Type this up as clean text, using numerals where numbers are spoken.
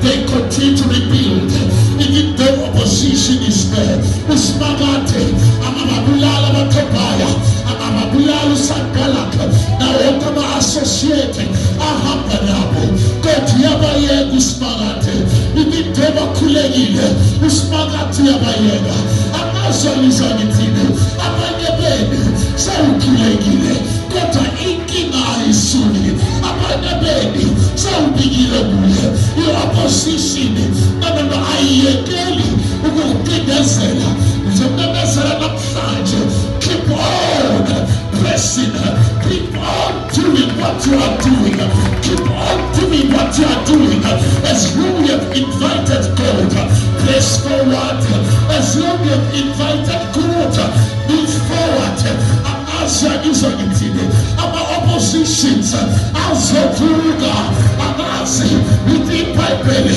They continue to rebuild. Even though opposition is there. Usmagate, Amabulala Matobaya, Amabulalu Sakalaka, now Otama associated, Ahampanabo, Kotiabaye Usmagate, even Deva Kulegile, Usmagati Abayega, Amazonizanitine, Amanabene, Saukulegile, Kota Inkina Isuni, Amanabene, Saubigile, your opposition, Nana Ayekeli, who will get the Zella, keep on pressing, keep on doing what you are doing, keep on doing what you are doing, as long as you have invited God, press forward, as long as you have invited God, move forward. Our oppositions, as a Buddha, within Bible,